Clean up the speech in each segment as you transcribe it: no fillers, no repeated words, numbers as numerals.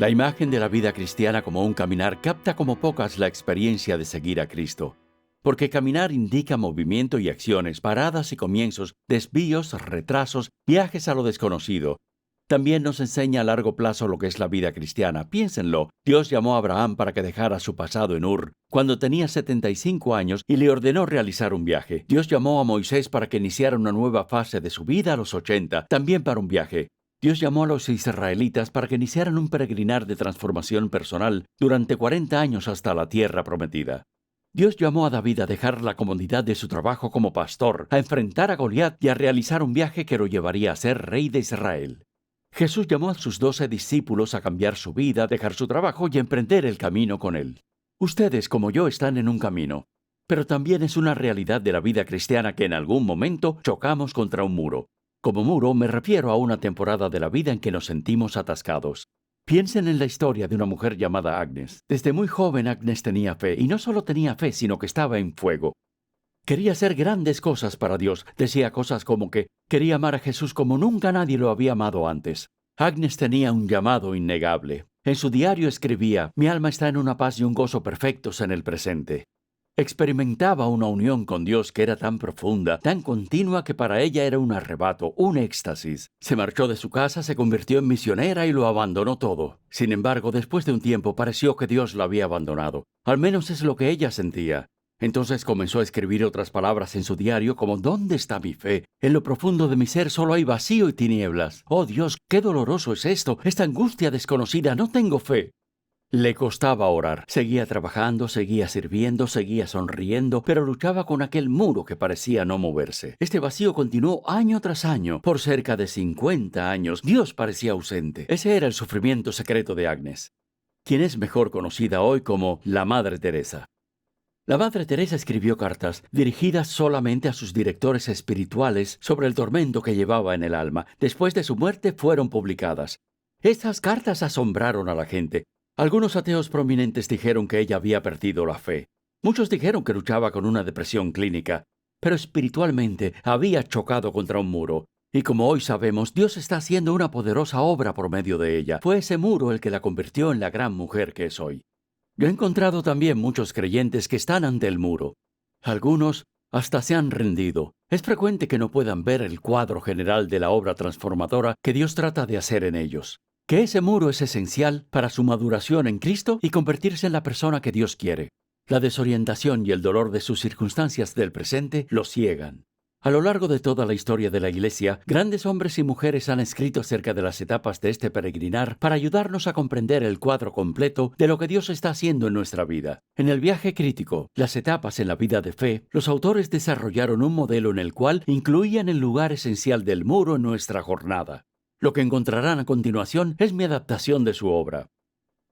La imagen de la vida cristiana como un caminar capta como pocas la experiencia de seguir a Cristo. Porque caminar indica movimiento y acciones, paradas y comienzos, desvíos, retrasos, viajes a lo desconocido. También nos enseña a largo plazo lo que es la vida cristiana. Piénsenlo, Dios llamó a Abraham para que dejara su pasado en Ur, cuando tenía 75 años y le ordenó realizar un viaje. Dios llamó a Moisés para que iniciara una nueva fase de su vida a los 80, también para un viaje. Dios llamó a los israelitas para que iniciaran un peregrinar de transformación personal durante 40 años hasta la tierra prometida. Dios llamó a David a dejar la comodidad de su trabajo como pastor, a enfrentar a Goliat y a realizar un viaje que lo llevaría a ser rey de Israel. Jesús llamó a sus 12 discípulos a cambiar su vida, dejar su trabajo y emprender el camino con él. Ustedes, como yo, están en un camino, pero también es una realidad de la vida cristiana que en algún momento chocamos contra un muro. Como muro me refiero a una temporada de la vida en que nos sentimos atascados. Piensen en la historia de una mujer llamada Agnes. Desde muy joven Agnes tenía fe, y no solo tenía fe, sino que estaba en fuego. Quería hacer grandes cosas para Dios. Decía cosas como que quería amar a Jesús como nunca nadie lo había amado antes. Agnes tenía un llamado innegable. En su diario escribía: «Mi alma está en una paz y un gozo perfectos en el presente». Experimentaba una unión con Dios que era tan profunda, tan continua, que para ella era un arrebato, un éxtasis. Se marchó de su casa, se convirtió en misionera y lo abandonó todo. Sin embargo, después de un tiempo pareció que Dios la había abandonado. Al menos es lo que ella sentía. Entonces comenzó a escribir otras palabras en su diario como: «¿Dónde está mi fe? En lo profundo de mi ser solo hay vacío y tinieblas. Oh Dios, qué doloroso es esto, esta angustia desconocida, no tengo fe». Le costaba orar. Seguía trabajando, seguía sirviendo, seguía sonriendo, pero luchaba con aquel muro que parecía no moverse. Este vacío continuó año tras año. Por cerca de 50 años, Dios parecía ausente. Ese era el sufrimiento secreto de Agnes, quien es mejor conocida hoy como la Madre Teresa. La Madre Teresa escribió cartas dirigidas solamente a sus directores espirituales sobre el tormento que llevaba en el alma. Después de su muerte fueron publicadas. Estas cartas asombraron a la gente. Algunos ateos prominentes dijeron que ella había perdido la fe. Muchos dijeron que luchaba con una depresión clínica, pero espiritualmente había chocado contra un muro. Y como hoy sabemos, Dios está haciendo una poderosa obra por medio de ella. Fue ese muro el que la convirtió en la gran mujer que es hoy. Yo he encontrado también muchos creyentes que están ante el muro. Algunos hasta se han rendido. Es frecuente que no puedan ver el cuadro general de la obra transformadora que Dios trata de hacer en ellos. Que ese muro es esencial para su maduración en Cristo y convertirse en la persona que Dios quiere. La desorientación y el dolor de sus circunstancias del presente los ciegan. A lo largo de toda la historia de la Iglesia, grandes hombres y mujeres han escrito acerca de las etapas de este peregrinar para ayudarnos a comprender el cuadro completo de lo que Dios está haciendo en nuestra vida. En el viaje crítico, las etapas en la vida de fe, los autores desarrollaron un modelo en el cual incluían el lugar esencial del muro en nuestra jornada. Lo que encontrarán a continuación es mi adaptación de su obra.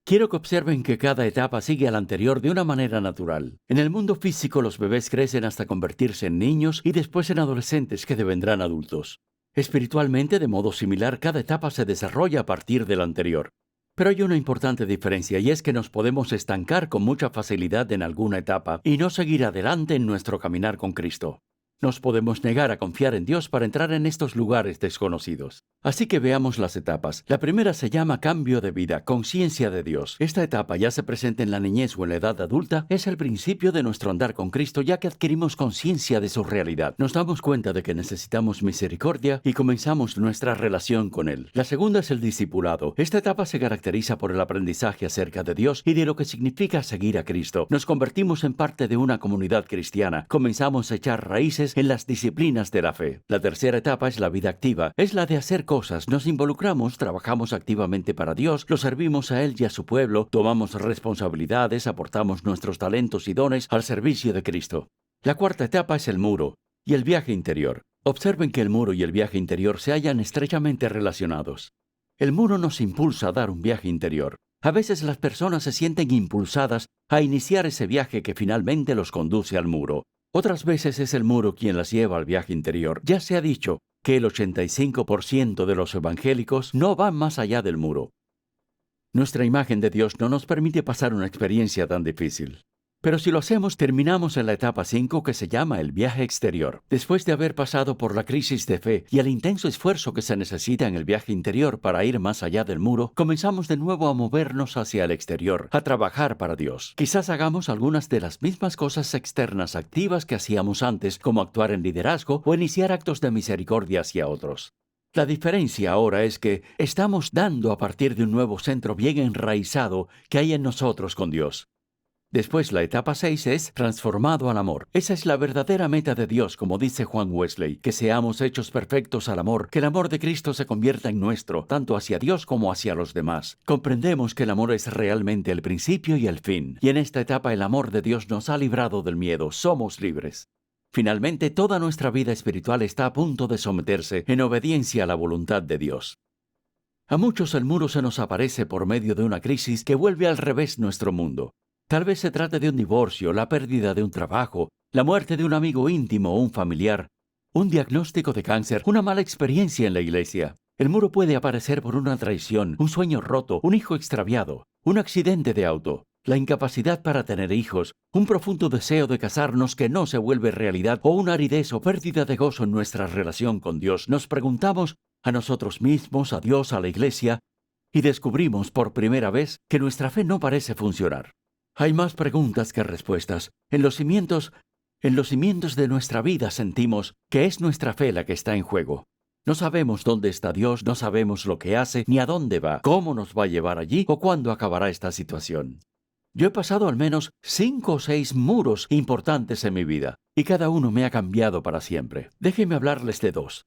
Quiero que observen que cada etapa sigue a la anterior de una manera natural. En el mundo físico, los bebés crecen hasta convertirse en niños y después en adolescentes que devendrán adultos. Espiritualmente, de modo similar, cada etapa se desarrolla a partir de la anterior. Pero hay una importante diferencia, y es que nos podemos estancar con mucha facilidad en alguna etapa y no seguir adelante en nuestro caminar con Cristo. Nos podemos negar a confiar en Dios para entrar en estos lugares desconocidos. Así que veamos las etapas. La primera se llama cambio de vida, conciencia de Dios. Esta etapa, ya se presente en la niñez o en la edad adulta, es el principio de nuestro andar con Cristo, ya que adquirimos conciencia de su realidad. Nos damos cuenta de que necesitamos misericordia y comenzamos nuestra relación con Él. La segunda es el discipulado. Esta etapa se caracteriza por el aprendizaje acerca de Dios y de lo que significa seguir a Cristo. Nos convertimos en parte de una comunidad cristiana. Comenzamos a echar raíces en las disciplinas de la fe. La tercera etapa es la vida activa. Es la de hacer cosas. Nos involucramos, trabajamos activamente para Dios, lo servimos a Él y a su pueblo, tomamos responsabilidades, aportamos nuestros talentos y dones al servicio de Cristo. La cuarta etapa es el muro y el viaje interior. Observen que el muro y el viaje interior se hallan estrechamente relacionados. El muro nos impulsa a dar un viaje interior. A veces las personas se sienten impulsadas a iniciar ese viaje que finalmente los conduce al muro. Otras veces es el muro quien las lleva al viaje interior. Ya se ha dicho que el 85% de los evangélicos no van más allá del muro. Nuestra imagen de Dios no nos permite pasar una experiencia tan difícil. Pero si lo hacemos, terminamos en la etapa 5 que se llama el viaje exterior. Después de haber pasado por la crisis de fe y el intenso esfuerzo que se necesita en el viaje interior para ir más allá del muro, comenzamos de nuevo a movernos hacia el exterior, a trabajar para Dios. Quizás hagamos algunas de las mismas cosas externas activas que hacíamos antes, como actuar en liderazgo o iniciar actos de misericordia hacia otros. La diferencia ahora es que estamos dando a partir de un nuevo centro bien enraizado que hay en nosotros con Dios. Después, la etapa 6 es transformado al amor. Esa es la verdadera meta de Dios, como dice Juan Wesley, que seamos hechos perfectos al amor, que el amor de Cristo se convierta en nuestro, tanto hacia Dios como hacia los demás. Comprendemos que el amor es realmente el principio y el fin, y en esta etapa el amor de Dios nos ha librado del miedo, somos libres. Finalmente, toda nuestra vida espiritual está a punto de someterse en obediencia a la voluntad de Dios. A muchos el muro se nos aparece por medio de una crisis que vuelve al revés nuestro mundo. Tal vez se trate de un divorcio, la pérdida de un trabajo, la muerte de un amigo íntimo o un familiar, un diagnóstico de cáncer, una mala experiencia en la iglesia. El muro puede aparecer por una traición, un sueño roto, un hijo extraviado, un accidente de auto, la incapacidad para tener hijos, un profundo deseo de casarnos que no se vuelve realidad o una aridez o pérdida de gozo en nuestra relación con Dios. Nos preguntamos a nosotros mismos, a Dios, a la iglesia, y descubrimos por primera vez que nuestra fe no parece funcionar. Hay más preguntas que respuestas. En los cimientos de nuestra vida sentimos que es nuestra fe la que está en juego. No sabemos dónde está Dios, no sabemos lo que hace, ni a dónde va, cómo nos va a llevar allí o cuándo acabará esta situación. Yo he pasado al menos 5 o 6 muros importantes en mi vida, y cada uno me ha cambiado para siempre. Déjenme hablarles de 2.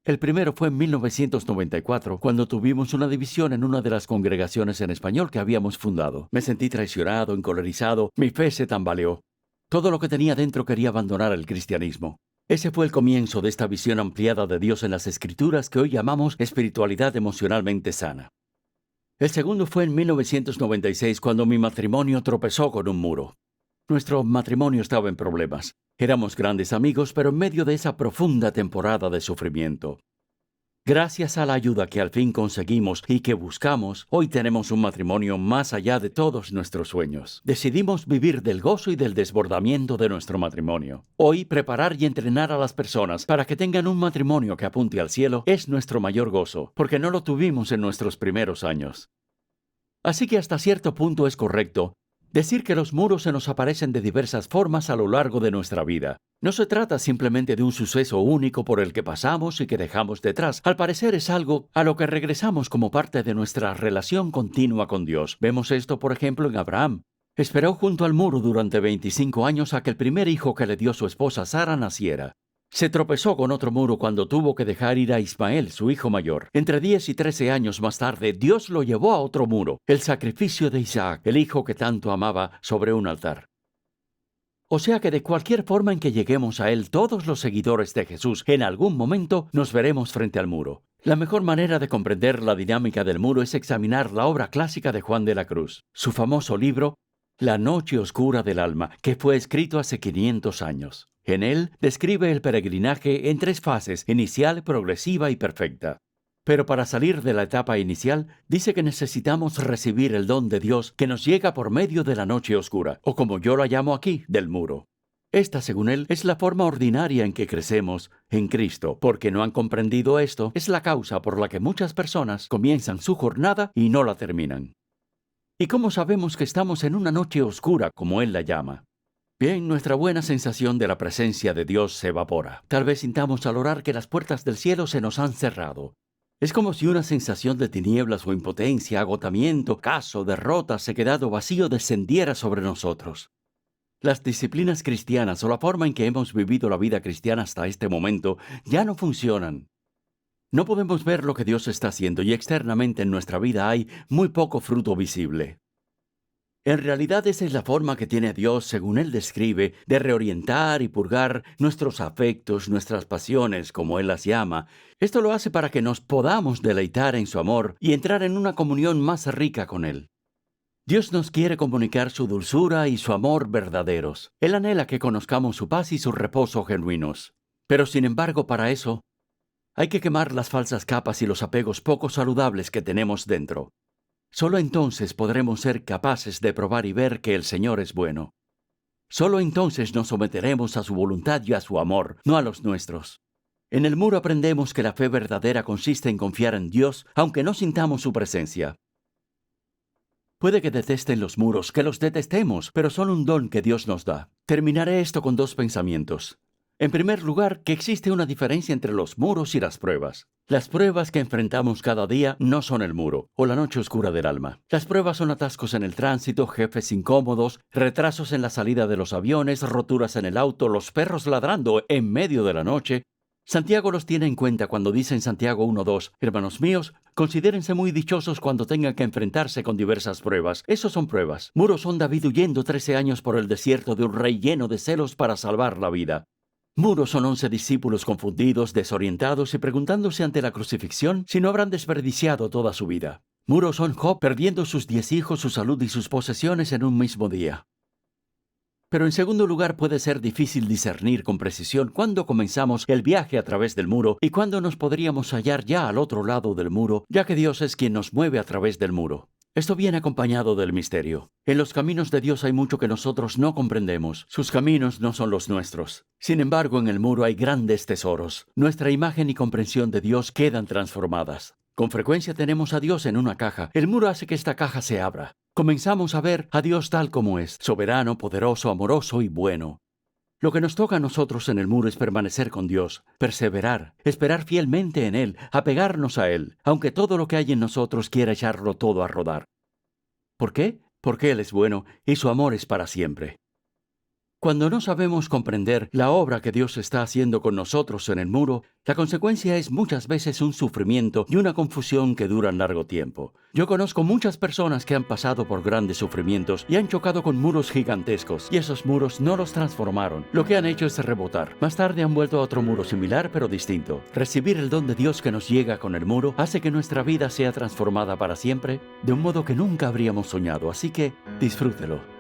El primero fue en 1994, cuando tuvimos una división en una de las congregaciones en español que habíamos fundado. Me sentí traicionado, encolerizado, mi fe se tambaleó. Todo lo que tenía dentro quería abandonar el cristianismo. Ese fue el comienzo de esta visión ampliada de Dios en las Escrituras que hoy llamamos espiritualidad emocionalmente sana. El segundo fue en 1996, cuando mi matrimonio tropezó con un muro. Nuestro matrimonio estaba en problemas. Éramos grandes amigos, pero en medio de esa profunda temporada de sufrimiento. Gracias a la ayuda que al fin conseguimos y que buscamos, hoy tenemos un matrimonio más allá de todos nuestros sueños. Decidimos vivir del gozo y del desbordamiento de nuestro matrimonio. Hoy, preparar y entrenar a las personas para que tengan un matrimonio que apunte al cielo es nuestro mayor gozo, porque no lo tuvimos en nuestros primeros años. Así que hasta cierto punto es correcto decir que los muros se nos aparecen de diversas formas a lo largo de nuestra vida. No se trata simplemente de un suceso único por el que pasamos y que dejamos detrás. Al parecer es algo a lo que regresamos como parte de nuestra relación continua con Dios. Vemos esto, por ejemplo, en Abraham. Esperó junto al muro durante 25 años a que el primer hijo que le dio su esposa Sara naciera. Se tropezó con otro muro cuando tuvo que dejar ir a Ismael, su hijo mayor. Entre 10 y 13 años más tarde, Dios lo llevó a otro muro, el sacrificio de Isaac, el hijo que tanto amaba, sobre un altar. O sea que de cualquier forma en que lleguemos a él, todos los seguidores de Jesús, en algún momento nos veremos frente al muro. La mejor manera de comprender la dinámica del muro es examinar la obra clásica de Juan de la Cruz, su famoso libro, La noche oscura del alma, que fue escrito hace 500 años. En él describe el peregrinaje en 3 fases, inicial, progresiva y perfecta. Pero para salir de la etapa inicial, dice que necesitamos recibir el don de Dios que nos llega por medio de la noche oscura, o como yo la llamo aquí, del muro. Esta, según él, es la forma ordinaria en que crecemos en Cristo. Porque no han comprendido esto, es la causa por la que muchas personas comienzan su jornada y no la terminan. ¿Y cómo sabemos que estamos en una noche oscura, como él la llama? Bien, nuestra buena sensación de la presencia de Dios se evapora. Tal vez sintamos al orar que las puertas del cielo se nos han cerrado. Es como si una sensación de tinieblas o impotencia, agotamiento, caso, derrota, sequedad o vacío descendiera sobre nosotros. Las disciplinas cristianas o la forma en que hemos vivido la vida cristiana hasta este momento ya no funcionan. No podemos ver lo que Dios está haciendo y externamente en nuestra vida hay muy poco fruto visible. En realidad esa es la forma que tiene Dios, según Él describe, de reorientar y purgar nuestros afectos, nuestras pasiones, como Él las llama. Esto lo hace para que nos podamos deleitar en su amor y entrar en una comunión más rica con Él. Dios nos quiere comunicar su dulzura y su amor verdaderos. Él anhela que conozcamos su paz y su reposo genuinos. Pero sin embargo, para eso, hay que quemar las falsas capas y los apegos poco saludables que tenemos dentro. Solo entonces podremos ser capaces de probar y ver que el Señor es bueno. Solo entonces nos someteremos a su voluntad y a su amor, no a los nuestros. En el muro aprendemos que la fe verdadera consiste en confiar en Dios, aunque no sintamos su presencia. Puede que detesten los muros, que los detestemos, pero son un don que Dios nos da. Terminaré esto con dos pensamientos. En primer lugar, que existe una diferencia entre los muros y las pruebas. Las pruebas que enfrentamos cada día no son el muro o la noche oscura del alma. Las pruebas son atascos en el tránsito, jefes incómodos, retrasos en la salida de los aviones, roturas en el auto, los perros ladrando en medio de la noche. Santiago los tiene en cuenta cuando dice en Santiago 1:2, hermanos míos, considérense muy dichosos cuando tengan que enfrentarse con diversas pruebas. Esos son pruebas. Muros son David huyendo 13 años por el desierto de un rey lleno de celos para salvar la vida. Muros son 11 discípulos confundidos, desorientados y preguntándose ante la crucifixión si no habrán desperdiciado toda su vida. Muros son Job perdiendo sus 10 hijos, su salud y sus posesiones en un mismo día. Pero en segundo lugar puede ser difícil discernir con precisión cuándo comenzamos el viaje a través del muro y cuándo nos podríamos hallar ya al otro lado del muro, ya que Dios es quien nos mueve a través del muro. Esto viene acompañado del misterio. En los caminos de Dios hay mucho que nosotros no comprendemos. Sus caminos no son los nuestros. Sin embargo, en el muro hay grandes tesoros. Nuestra imagen y comprensión de Dios quedan transformadas. Con frecuencia tenemos a Dios en una caja. El muro hace que esta caja se abra. Comenzamos a ver a Dios tal como es, soberano, poderoso, amoroso y bueno. Lo que nos toca a nosotros en el muro es permanecer con Dios, perseverar, esperar fielmente en Él, apegarnos a Él, aunque todo lo que hay en nosotros quiera echarlo todo a rodar. ¿Por qué? Porque Él es bueno y su amor es para siempre. Cuando no sabemos comprender la obra que Dios está haciendo con nosotros en el muro, la consecuencia es muchas veces un sufrimiento y una confusión que duran largo tiempo. Yo conozco muchas personas que han pasado por grandes sufrimientos y han chocado con muros gigantescos, y esos muros no los transformaron. Lo que han hecho es rebotar. Más tarde han vuelto a otro muro similar pero distinto. Recibir el don de Dios que nos llega con el muro hace que nuestra vida sea transformada para siempre, de un modo que nunca habríamos soñado, así que disfrútelo.